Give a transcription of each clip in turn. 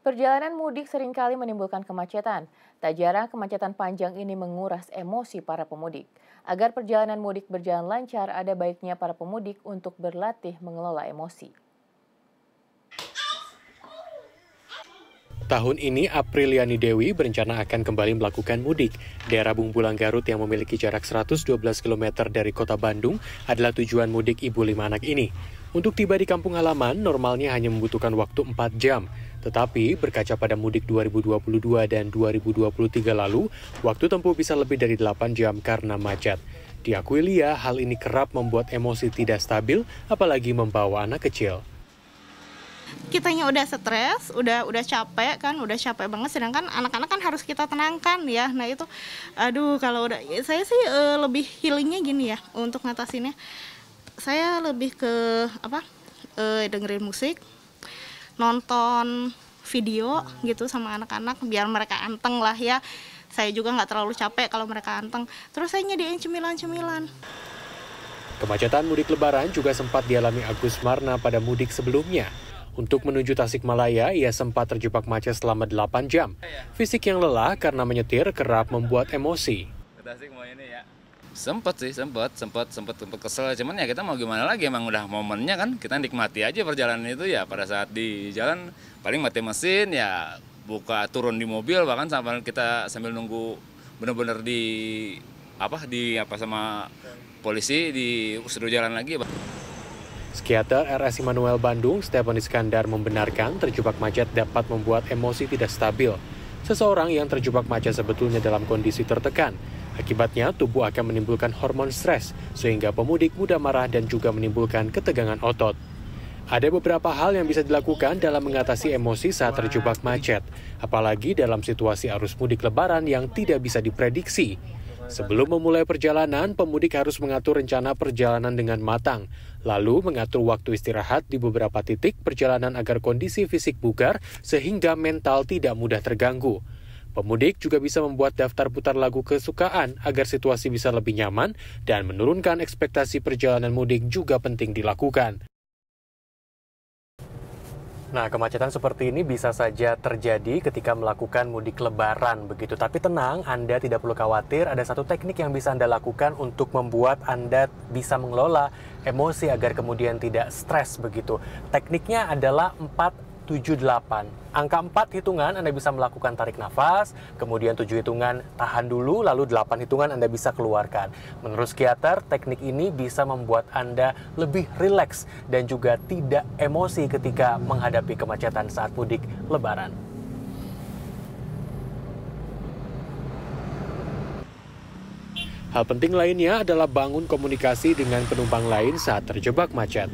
Perjalanan mudik seringkali menimbulkan kemacetan. Tak jarang kemacetan panjang ini menguras emosi para pemudik. Agar perjalanan mudik berjalan lancar, ada baiknya para pemudik untuk berlatih mengelola emosi. Tahun ini, Apriliani Dewi berencana akan kembali melakukan mudik. Daerah Bungbulang Garut yang memiliki jarak 112 km dari kota Bandung adalah tujuan mudik ibu 5 anak ini. Untuk tiba di kampung halaman, normalnya hanya membutuhkan waktu 4 jam. Tetapi, berkaca pada mudik 2022 dan 2023 lalu, waktu tempuh bisa lebih dari 8 jam karena macet. Diakui Lia, hal ini kerap membuat emosi tidak stabil, apalagi membawa anak kecil. Kitanya udah stres, udah capek kan, udah capek banget, sedangkan anak-anak kan harus kita tenangkan ya. Nah itu, aduh kalau udah, saya sih lebih healingnya gini ya, untuk ngatasinnya. Saya lebih ke dengerin musik, nonton video gitu sama anak-anak, biar mereka anteng lah ya. Saya juga nggak terlalu capek kalau mereka anteng. Terus saya nyediain cemilan-cemilan. Kemacetan mudik lebaran juga sempat dialami Agus Marna pada mudik sebelumnya. Untuk menuju Tasikmalaya, ia sempat terjebak macet selama 8 jam. Fisik yang lelah karena menyetir kerap membuat emosi. Sempat kesel, cuman ya kita mau gimana lagi, emang udah momennya kan, kita nikmati aja perjalanan itu ya. Pada saat di jalan paling mati mesin ya, buka turun di mobil, bahkan sambil nunggu bener-bener sama polisi disuruh jalan lagi. Psikiater RS Immanuel Bandung, Stephen Iskandar membenarkan terjebak macet dapat membuat emosi tidak stabil. Seseorang yang terjebak macet sebetulnya dalam kondisi tertekan. Akibatnya, tubuh akan menimbulkan hormon stres, sehingga pemudik mudah marah dan juga menimbulkan ketegangan otot. Ada beberapa hal yang bisa dilakukan dalam mengatasi emosi saat terjebak macet, apalagi dalam situasi arus mudik lebaran yang tidak bisa diprediksi. Sebelum memulai perjalanan, pemudik harus mengatur rencana perjalanan dengan matang, lalu mengatur waktu istirahat di beberapa titik perjalanan agar kondisi fisik bugar sehingga mental tidak mudah terganggu. Pemudik juga bisa membuat daftar putar lagu kesukaan agar situasi bisa lebih nyaman dan menurunkan ekspektasi perjalanan mudik juga penting dilakukan. Nah, kemacetan seperti ini bisa saja terjadi ketika melakukan mudik lebaran begitu. Tapi tenang, Anda tidak perlu khawatir. Ada satu teknik yang bisa Anda lakukan untuk membuat Anda bisa mengelola emosi agar kemudian tidak stres begitu. Tekniknya adalah 4-7-8. Angka 4 hitungan Anda bisa melakukan tarik nafas, kemudian 7 hitungan tahan dulu, lalu 8 hitungan Anda bisa keluarkan. Menurut psikiater, teknik ini bisa membuat Anda lebih rileks dan juga tidak emosi ketika menghadapi kemacetan saat mudik lebaran. Hal penting lainnya adalah bangun komunikasi dengan penumpang lain saat terjebak macet.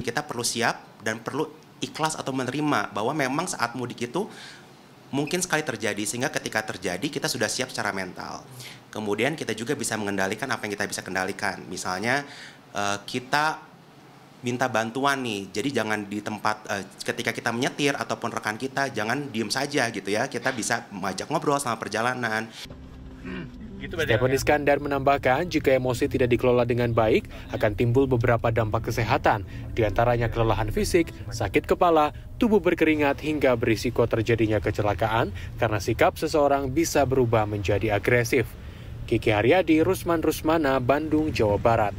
Kita perlu siap dan perlu ikhlas atau menerima bahwa memang saat mudik itu mungkin sekali terjadi, sehingga ketika terjadi kita sudah siap secara mental. Kemudian kita juga bisa mengendalikan apa yang kita bisa kendalikan. Misalnya kita minta bantuan nih, jadi jangan di tempat ketika kita menyetir ataupun rekan kita jangan diem saja gitu ya. Kita bisa mengajak ngobrol sama perjalanan. Stephen Iskandar menambahkan, jika emosi tidak dikelola dengan baik, akan timbul beberapa dampak kesehatan, diantaranya kelelahan fisik, sakit kepala, tubuh berkeringat, hingga berisiko terjadinya kecelakaan karena sikap seseorang bisa berubah menjadi agresif. Kiki Haryadi, Rusman Rusmana, Bandung, Jawa Barat.